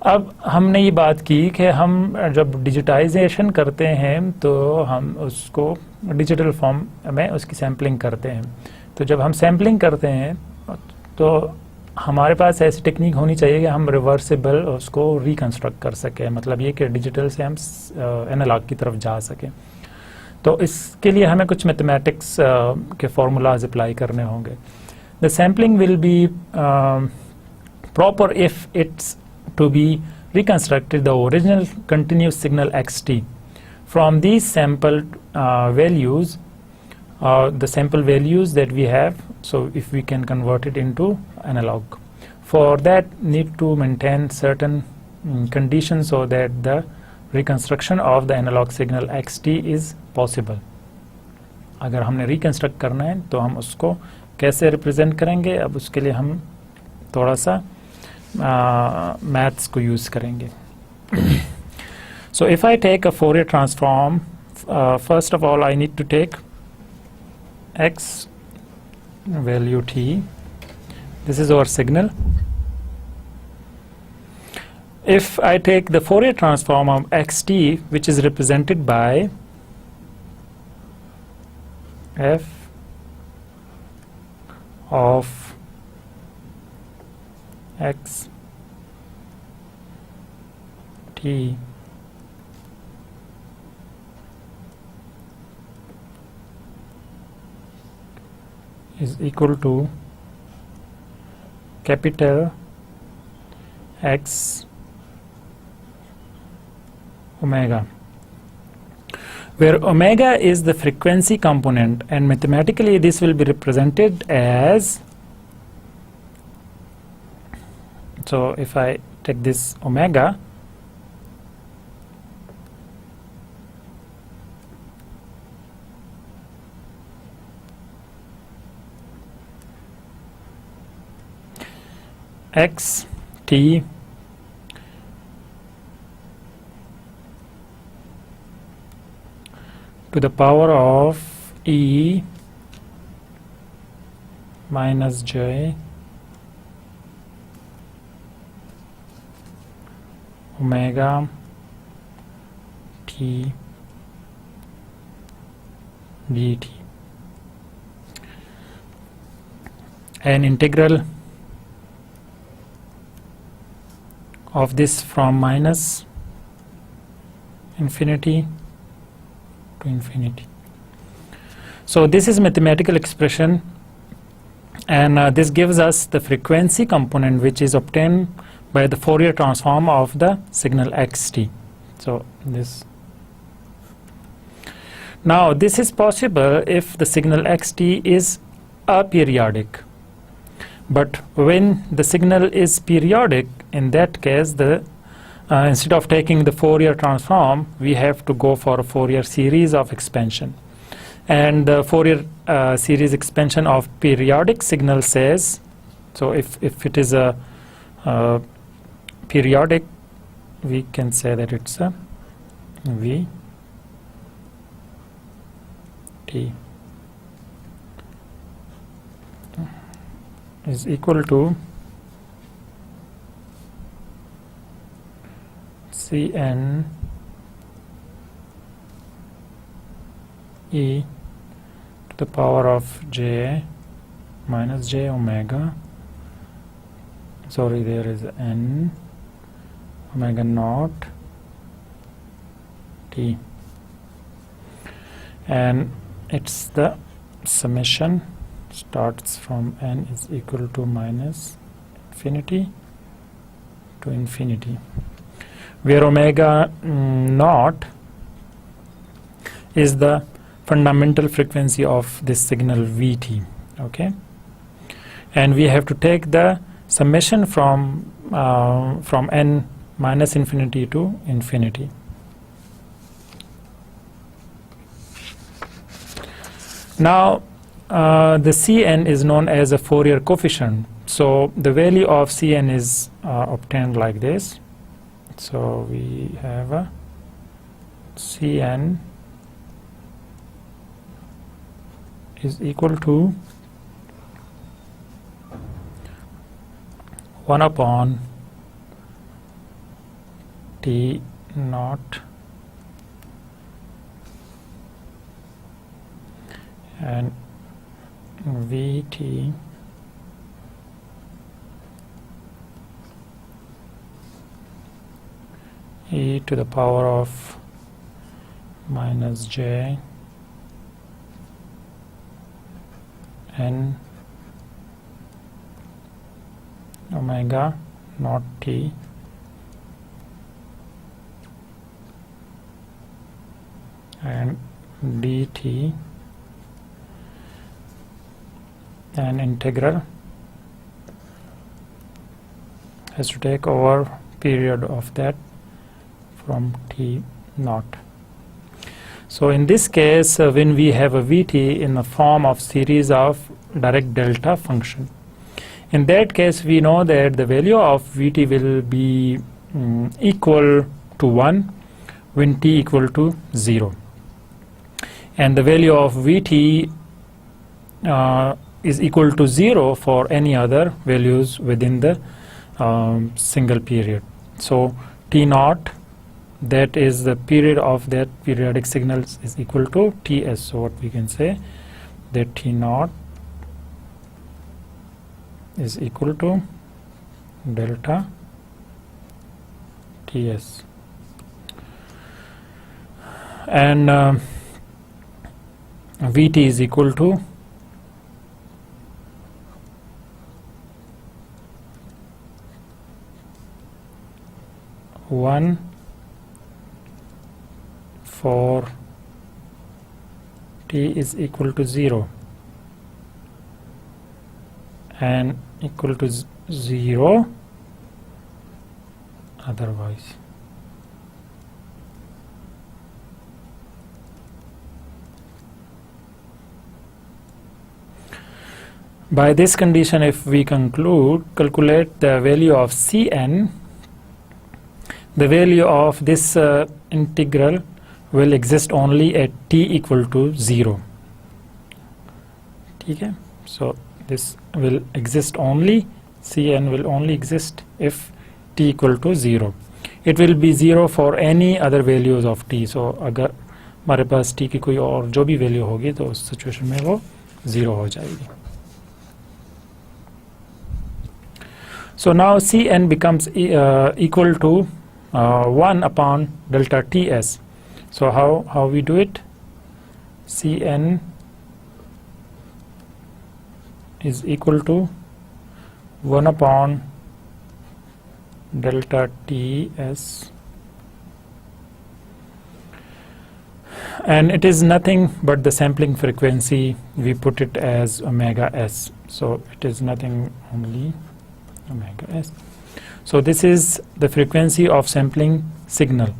अब हमने ये बात की कि हम जब डिजिटाइजेशन करते हैं तो हम उसको डिजिटल फॉर्म में उसकी सैम्पलिंग करते हैं. तो जब हम सैम्पलिंग करते हैं तो हमारे पास ऐसी टेक्निक होनी चाहिए कि हम रिवर्सिबल उसको रिकंस्ट्रक्ट कर सकें, मतलब ये कि डिजिटल से हम एनालॉग की तरफ जा सकें. तो इसके लिए हमें कुछ मैथमेटिक्स के फॉर्मूलाज अप्लाई करने होंगे. The sampling will be proper if it's to be reconstructed the original continuous signal xt from these sampled values, the sample values that we have. So if we can convert it into analog, for that need to maintain certain conditions so that the reconstruction of the analog signal xt is possible. अगर हमने reconstruct करना है तो हम उसको कैसे represent करेंगे, अब उसके लिए हम थोड़ा सा मैथ्स को यूज करेंगे. So if I take a Fourier transform, first of all I need to take x value t. This is our signal. If I take the Fourier transform of xt, which is represented by f of x t is equal to capital X omega, where omega is the frequency component, and mathematically this will be represented as, so if I take this omega, x t to the power of e minus j omega t dt, an integral of this from minus infinity to infinity. So this is mathematical expression, and this gives us the frequency component which is obtained by the Fourier transform of the signal xt. So this, now this is possible if the signal xt is aperiodic, but when the signal is periodic, in that case the instead of taking the Fourier transform we have to go for a Fourier series of expansion, and the Fourier series expansion of periodic signal says, so if it is a periodic, we can say that it's a v t is equal to Cn e to the power of j minus j omega, sorry there is n omega naught t, and it's the summation starts from n is equal to minus infinity to infinity, where omega naught is the fundamental frequency of this signal Vt. Okay, and we have to take the summation from n minus infinity to infinity. Now the Cn is known as a Fourier coefficient, so the value of Cn is obtained like this. So we have a Cn is equal to 1 upon T naught and Vt e to the power of minus j n omega naught t and dt, and integral has to take over period of that from t naught. So in this case, when we have a Vt in the form of series of direct delta function, in that case we know that the value of Vt will be equal to 1 when t equal to 0, and the value of Vt is equal to 0 for any other values within the single period. So t naught, that is the period of that periodic signals, is equal to Ts. So what we can say that T naught is equal to delta Ts, and Vt is equal to 1 for t is equal to 0 and equal to 0 otherwise. By this condition, if we calculate the value of Cn, the value of this integral will exist only at t equal to 0. Okay? So this will exist only, Cn will only exist if t equal to 0. It will be 0 for any other values of t. So अगर हमारे पास t की कोई और जो भी value होगी तो उस सिचुएशन में वो 0 हो जाएगी. So now Cn becomes equal to 1 upon delta Ts. So how we do it? Cn is equal to 1 upon delta Ts, and it is nothing but the sampling frequency. We put it as omega s, so it is nothing, only omega s. So this is the frequency of sampling signal,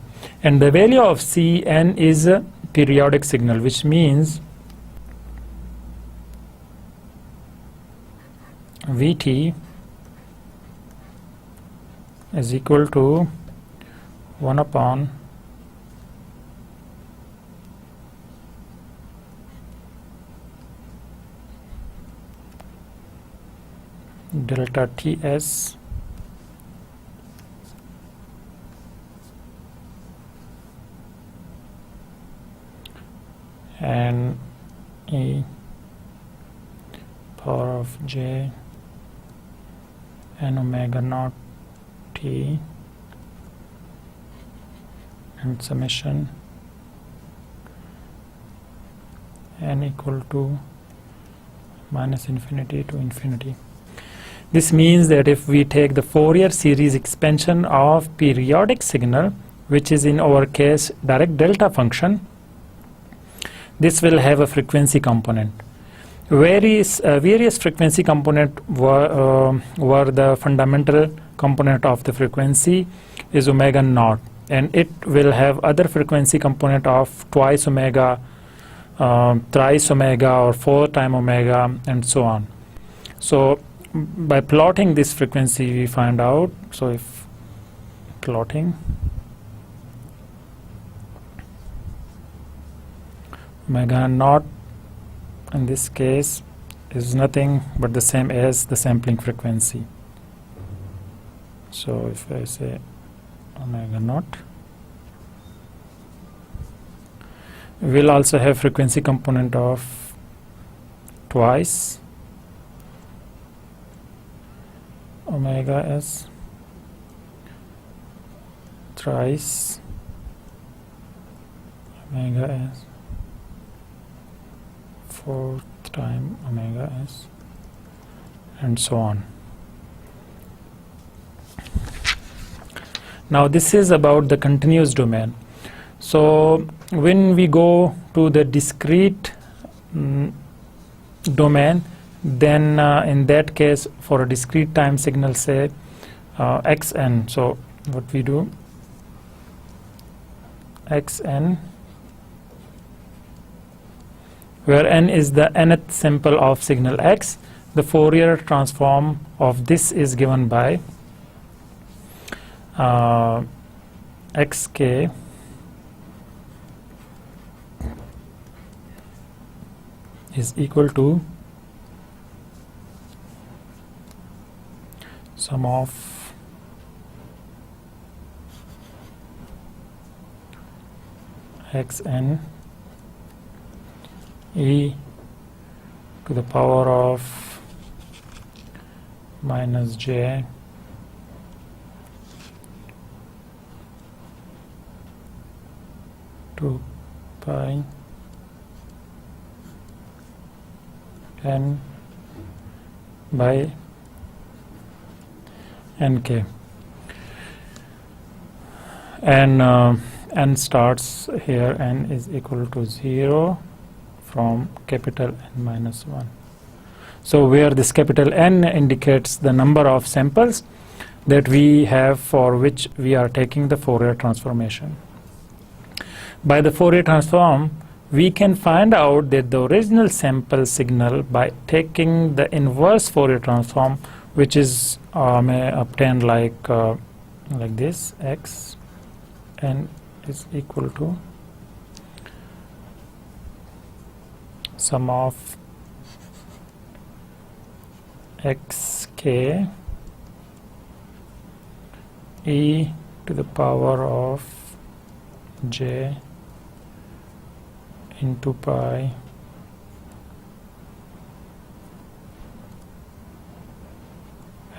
and the value of Cn is a periodic signal, which means Vt is equal to 1 upon delta Ts and e power of j and omega naught t and summation n equal to minus infinity to infinity. This means that if we take the Fourier series expansion of periodic signal, which is in our case direct delta function, this will have a frequency component. Various frequency component were the fundamental component of the frequency is omega naught, and it will have other frequency component of twice omega, thrice omega, or 4 times omega, and so on. So by plotting this frequency we find out. So if plotting omega naught in this case is nothing but the same as the sampling frequency. So if I say omega naught, we will also have frequency component of twice omega s, thrice omega s, fourth time omega s, and so on. Now this is about the continuous domain. So when we go to the discrete domain, then in that case for a discrete time signal, say xn, so what we do, xn, where n is the nth sample of signal x, the Fourier transform of this is given by xk is equal to sum of xn e to the power of minus j to pi n by nk, and n starts here, n is equal to 0 from capital N minus 1. So where this capital N indicates the number of samples that we have for which we are taking the Fourier transformation. By the Fourier transform, we can find out that the original sample signal by taking the inverse Fourier transform, which is may obtain like this, x n is equal to sum of xk e to the power of j into pi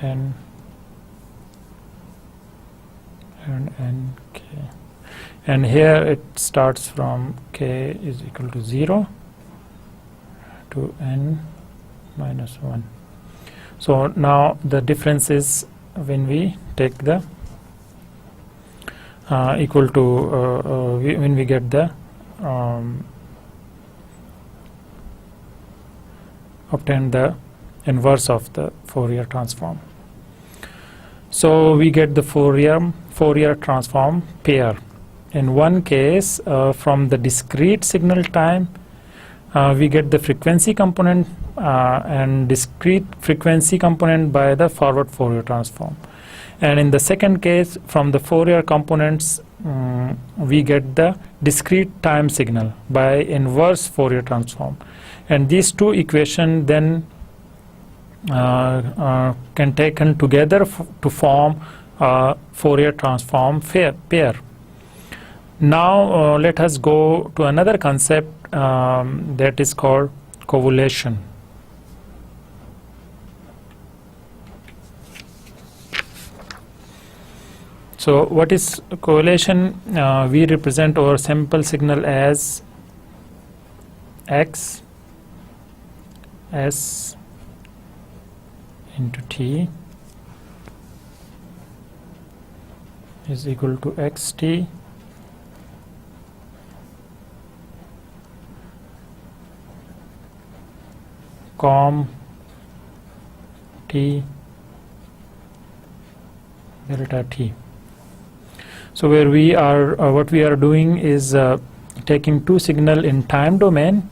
n and nk, and here it starts from k is equal to 0 to n minus 1. So now the difference is when we take the equal to when we get the obtain the inverse of the Fourier transform. So we get the Fourier transform pair. In one case, from the discrete signal time, we get the frequency component and discrete frequency component by the forward Fourier transform. And in the second case, from the Fourier components, we get the discrete time signal by inverse Fourier transform. And these two equations then can taken together to form a Fourier transform pair. Now let us go to another concept that is called covolation. So what is covolation? We represent our sample signal as x s into t is equal to xt com t delta t. So where we are, what we are doing is taking two signal in time domain,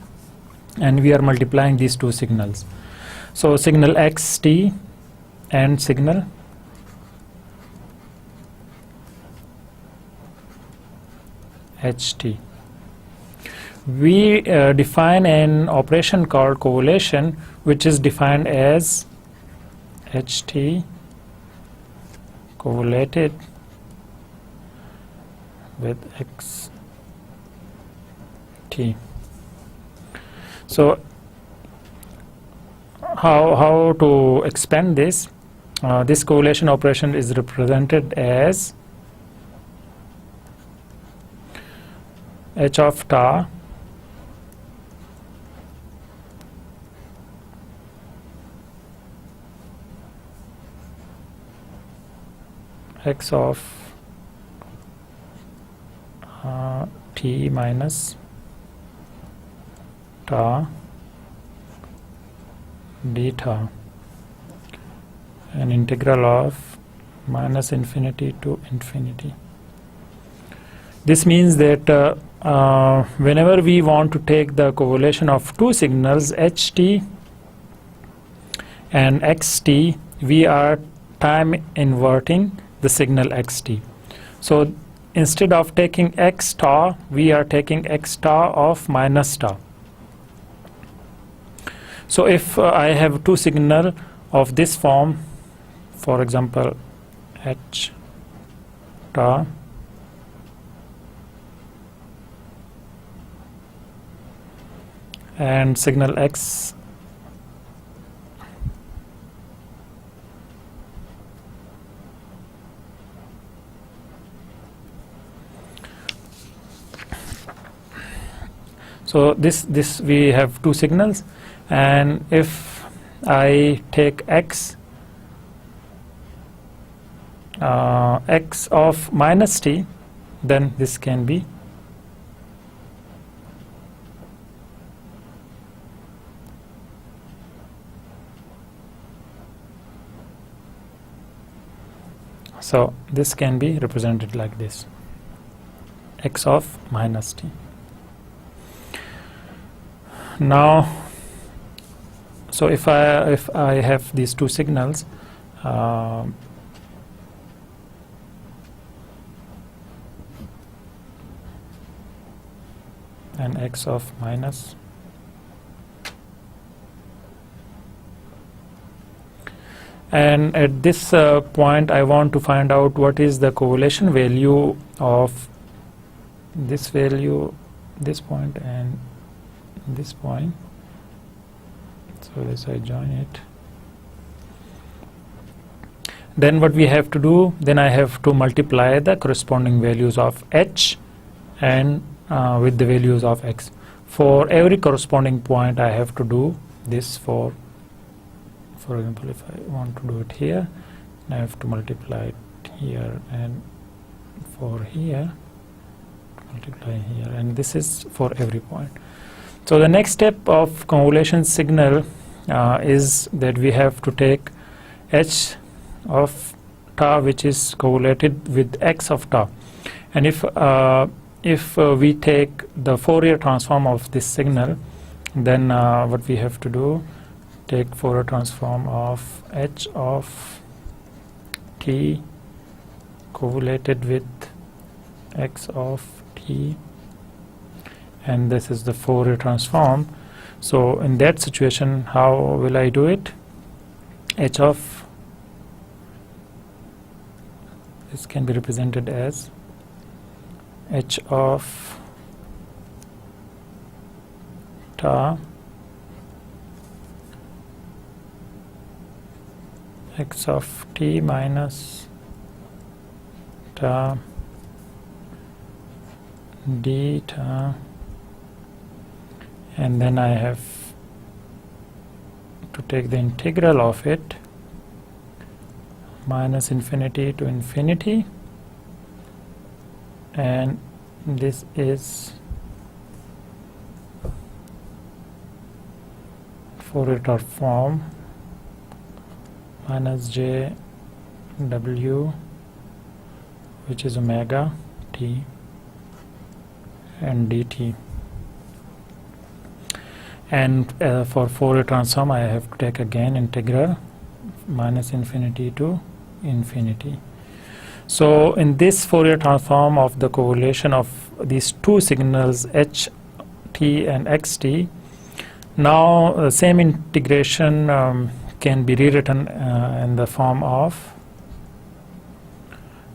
and we are multiplying these two signals. So signal xt and signal ht. We define an operation called correlation, which is defined as ht correlated with xt. So how to expand this? This correlation operation is represented as h of tau x of t minus tau d tau, an integral of minus infinity to infinity. This means that whenever we want to take the correlation of two signals ht and xt, we are time inverting the signal xt. So instead of taking x tau, we are taking x tau of minus tau. So if I have two signal of this form, for example h tau and signal x so this we have two signals, and if I take x of minus t, then this can be so this can be represented like this, x of minus t. Now, so if I have these two signals, and x of minus and at this point I want to find out what is the correlation value of this value, this point and this point. So this I join it. Then what we have to do, then I have to multiply the corresponding values of h and with the values of x. For every corresponding point I have to do this. For example, if I want to do it here, I have to multiply it here, and for here multiply here, and this is for every point. So the next step of correlation signal is that we have to take h of tau, which is correlated with x of tau, and if we take the Fourier transform of this signal, then what we have to do, take Fourier transform of h of t correlated with x of t, and this is the Fourier transform. So in that situation, how will I do it? H of this can be represented as h of tau x of t minus tau d tau, and then I have to take the integral of it minus infinity to infinity, and this is Fourier transform minus j w, which is omega t and dt. And for Fourier transform I have to take again integral minus infinity to infinity. So in this Fourier transform of the correlation of these two signals h t and x t, now the same integration can be rewritten in the form of,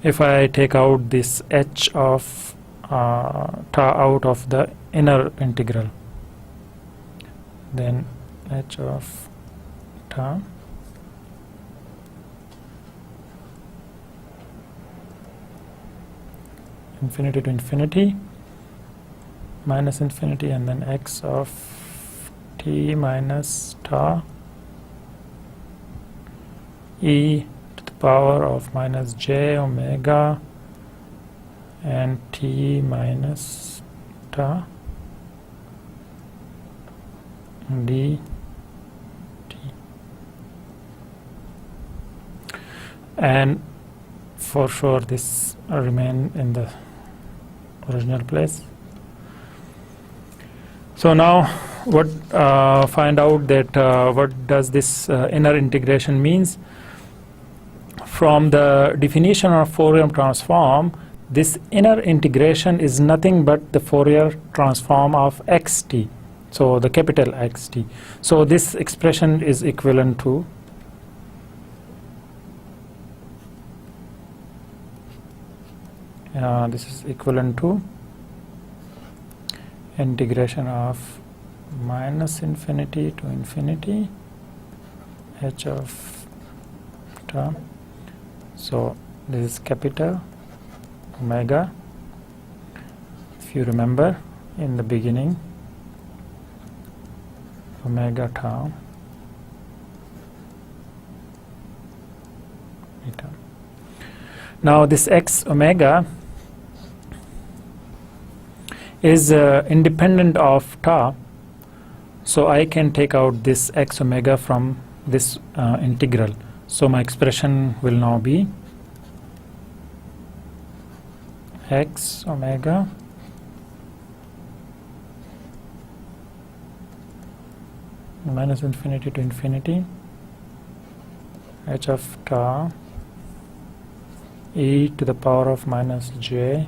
if I take out this h of tau out of the inner integral, then h of tau infinity to infinity minus infinity, and then x of t minus tau e to the power of minus j omega and t minus tau d t. And for sure this remain in the original place. So now what find out that what does this inner integration means. From the definition of Fourier transform, this inner integration is nothing but the Fourier transform of xt, so the capital xt. So this expression is equivalent to this is equivalent to integration of minus infinity to infinity h of tau. So this is capital omega. If you remember in the beginning, omega tau eta. Now this x omega is independent of tau, so I can take out this x omega from this integral. So my expression will now be x omega minus infinity to infinity h of tau e to the power of minus j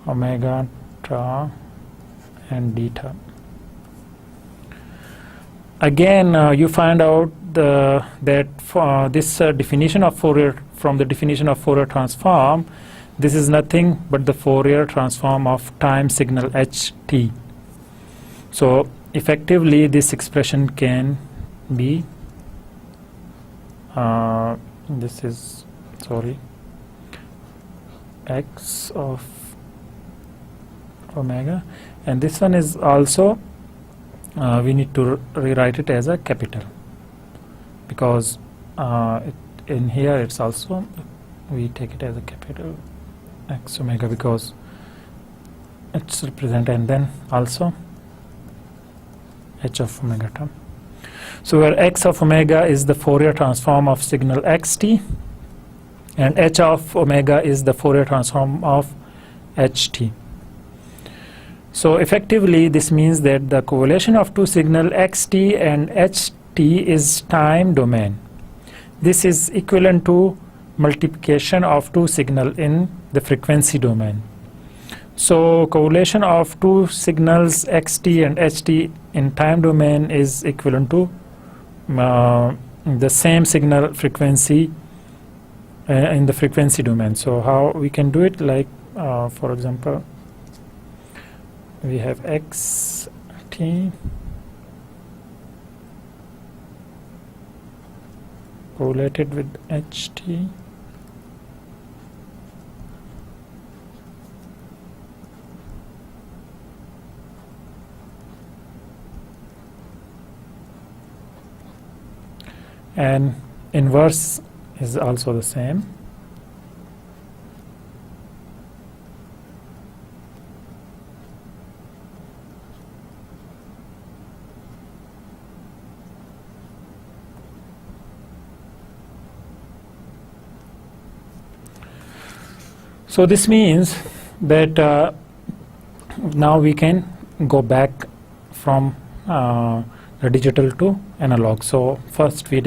omega tau and theta. Again you find out that for this definition of Fourier, from the definition of Fourier transform, this is nothing but the Fourier transform of time signal ht. So effectively this expression can be this is x of omega, and this one is also we need to rewrite it as a capital, because in here it's also we take it as a capital x omega because it's represent, and then also h of omega term. So where x of omega is the Fourier transform of signal xt and h of omega is the Fourier transform of ht. So effectively this means that the correlation of two signal xt and ht is time domain. This is equivalent to multiplication of two signal in the frequency domain. So correlation of two signals xt and ht in time domain is equivalent to the same signal frequency in the frequency domain. So how we can do it, like for example we have xt correlated with ht and inverse is also the same. So this means that now we can go back from the digital to analog. So first we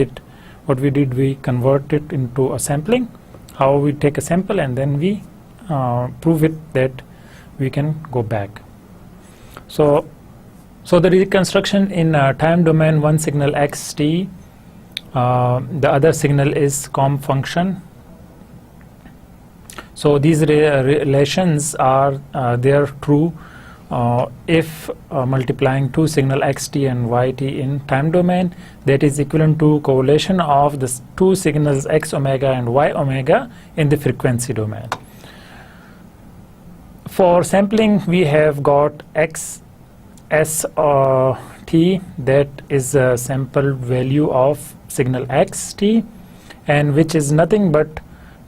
convert it into a sampling, how we take a sample and then we prove it that we can go back. So the reconstruction in time domain, one signal xt, the other signal is COM function. So these relations are they are true if multiplying two signal xt and yt in time domain, that is equivalent to correlation of the two signals x omega and y omega in the frequency domain. For sampling, we have got x s t, that is a sample value of signal xt, and which is nothing but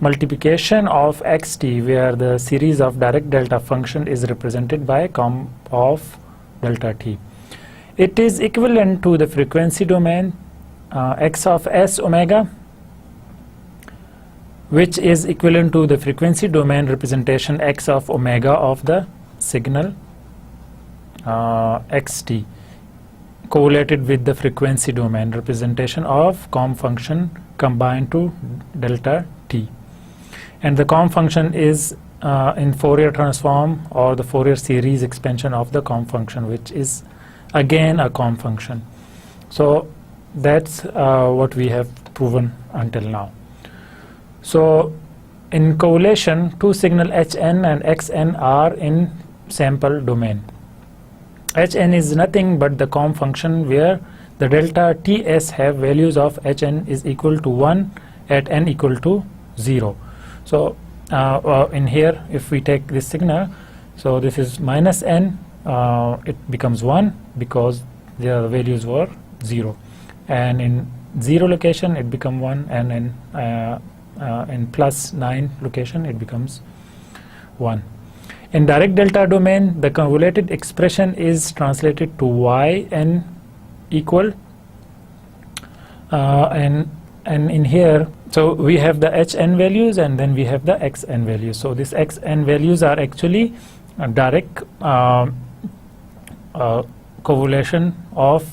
multiplication of xt, where the series of direct delta function is represented by COM of delta t. It is equivalent to the frequency domain x of s omega, which is equivalent to the frequency domain representation x of omega of the signal xt, correlated with the frequency domain representation of COM function combined to delta t. And the COM function is in Fourier transform or the Fourier series expansion of the COM function, which is again a COM function. So that's what we have proven until now. So in correlation, two signal hn and xn are in sample domain. Hn is nothing but the COM function where the delta ts have values of hn is equal to 1 at n equal to 0. So in here, if we take this signal, so this is minus n, it becomes 1 because the values were 0, and in 0 location it become 1, and in plus 9 location it becomes 1. In direct delta domain, the convoluted expression is translated to yn equal and in here, so we have the hn values and then we have the xn values. So this xn values are actually a direct correlation of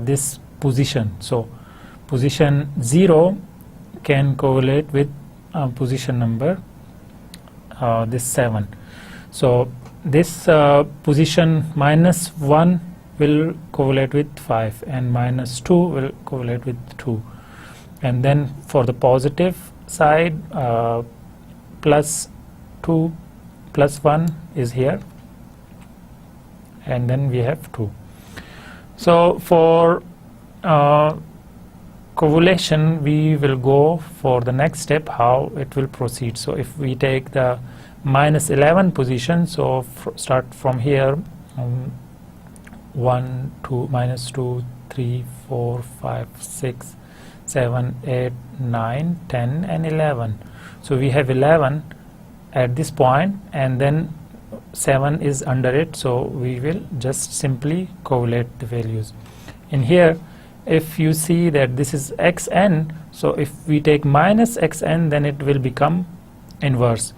this position. So position 0 can correlate with position number this 7. So this position minus 1 will correlate with 5 and minus 2 will correlate with 2. And then for the positive side, plus 2 plus 1 is here, and then we have 2. So for correlation, we will go for the next step, how it will proceed. So if we take the minus 11 position, so start from here, 1, 2, minus 2, 3, 4, 5, 6, 7, 8, 9, 10 and 11. So we have 11 at this point and then 7 is under it, so we will just simply correlate the values. In here, if you see that this is xn, so if we take minus xn, then it will become inverse.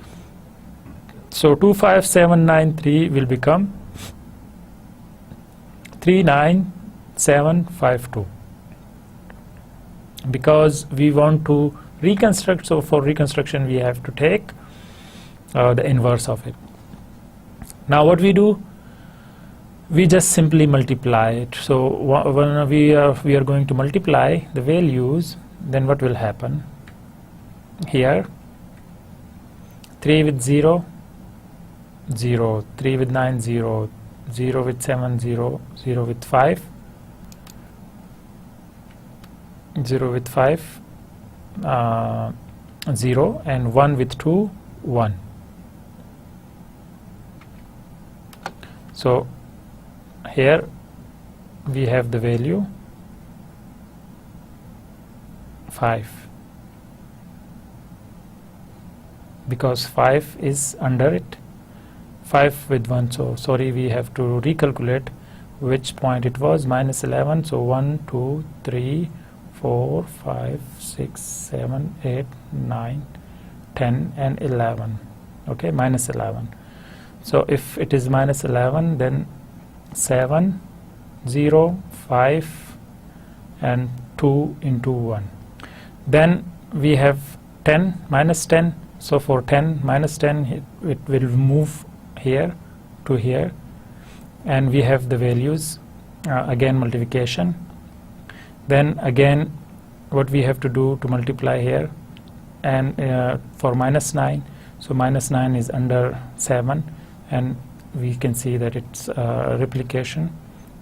So 25793 will become 39752. Because we want to reconstruct, so for reconstruction we have to take the inverse of it. Now what we do, we just simply multiply it. So when we are going to multiply the values, then what will happen? Here 3 with 0, 0, 3 with 9, 0, 0 with 7, 0, 0 with 5, 0 with 5, 0, and 1 with 2, 1. So here we have the value 5. because 5 is under it, 5 with 1, so sorry, we have to recalculate which point it was, minus 11, so 1 2 3 4 5 6 7 8 9 10 and 11. Okay, minus 11. So if it is minus 11, then 7 0 5 and 2 into 1. Then we have 10 minus 10, so for 10 minus 10 it will move here to here, and we have the values, again multiplication. Then again what we have to do to multiply here, and for minus 9, so minus 9 is under 7, and we can see that it's replication,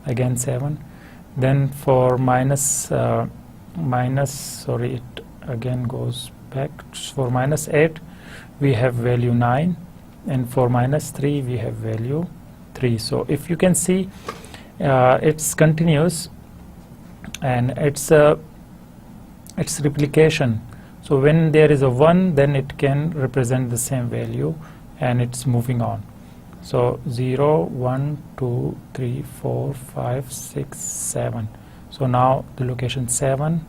again 7. Then for sorry, it again goes back. For minus 8 we have value 9, and for minus 3 we have value 3. So if you can see, it's continuous, and it's replication. So when there is a 1, then it can represent the same value, and it's moving on. So 0 1 2 3 4 5 6 7. So now the location 7,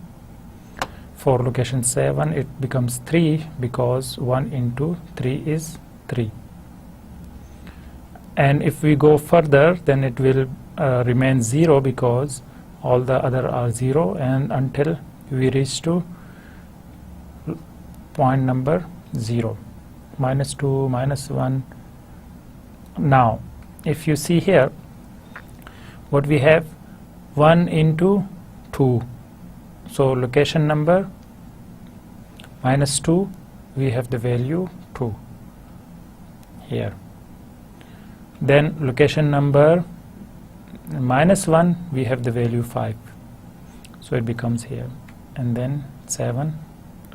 for location 7 it becomes 3, because 1 into 3 is 3. And if we go further, then it will remain 0, because all the other are 0, and until we reach to point number 0, minus 2 minus 1. Now if you see here, what we have, 1 into 2, so location number minus 2, we have the value 2 here. Then location number minus 1, we have the value 5, so it becomes here. And then 7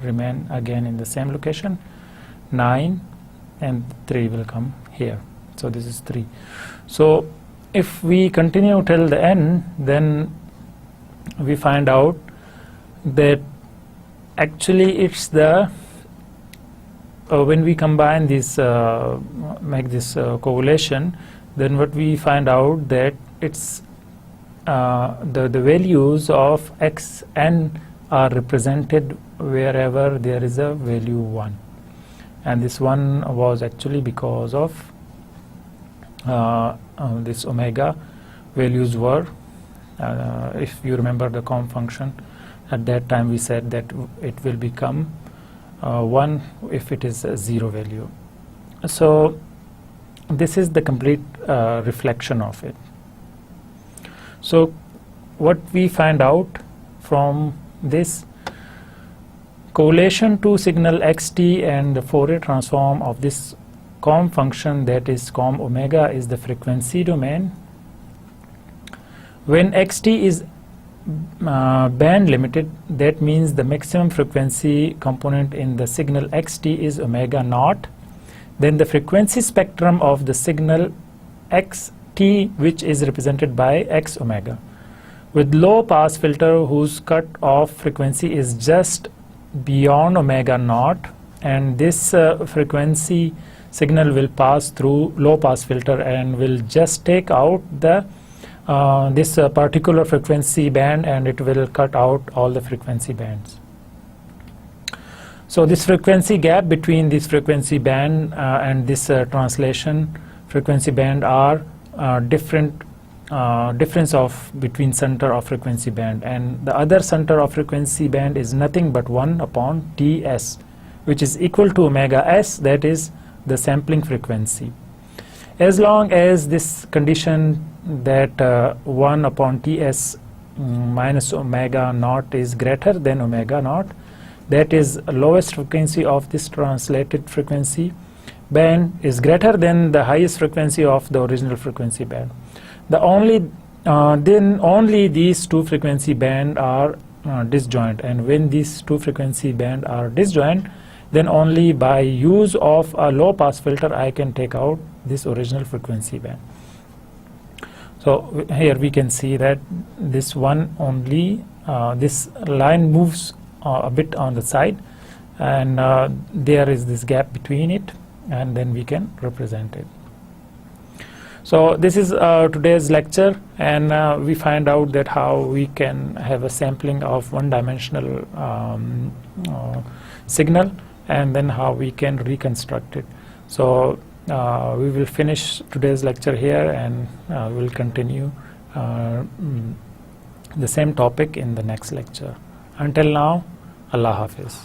remain again in the same location, 9 and 3 will come here. So this is 3. So if we continue till the end, then we find out that actually it's the when we combine this, make this correlation, then what we find out that it's the values of x n are represented wherever there is a value 1, and this 1 was actually because of this omega values were, if you remember the COM function, at that time we said that it will become 1 if it is a 0 value. So this is the complete reflection of it. So what we find out from this correlation to signal xt and the Fourier transform of this COM function, that is COM omega, is the frequency domain. When xt is band limited, that means the maximum frequency component in the signal xt is omega naught. Then the frequency spectrum of the signal xt, which is represented by x omega, with low pass filter whose cut off frequency is just beyond omega naught, and this frequency signal will pass through low pass filter and will just take out the this particular frequency band, and it will cut out all the frequency bands. So this frequency gap between this frequency band and this translation frequency band are different difference of between center of frequency band, and the other center of frequency band is nothing but 1 upon Ts, which is equal to omega s, that is the sampling frequency. As long as this condition that 1 upon Ts minus omega naught is greater than omega naught, that is lowest frequency of this translated frequency band is greater than the highest frequency of the original frequency band. Then only these two frequency band are disjoint, and when these two frequency band are disjoint, then only by use of a low pass filter I can take out this original frequency band. So here we can see that this one only this line moves a bit on the side, and there is this gap between it, and then we can represent it. So this is today's lecture, and we find out that how we can have a sampling of one-dimensional signal, and then how we can reconstruct it. So we will finish today's lecture here, and we'll continue the same topic in the next lecture. Until now, Allah Hafiz.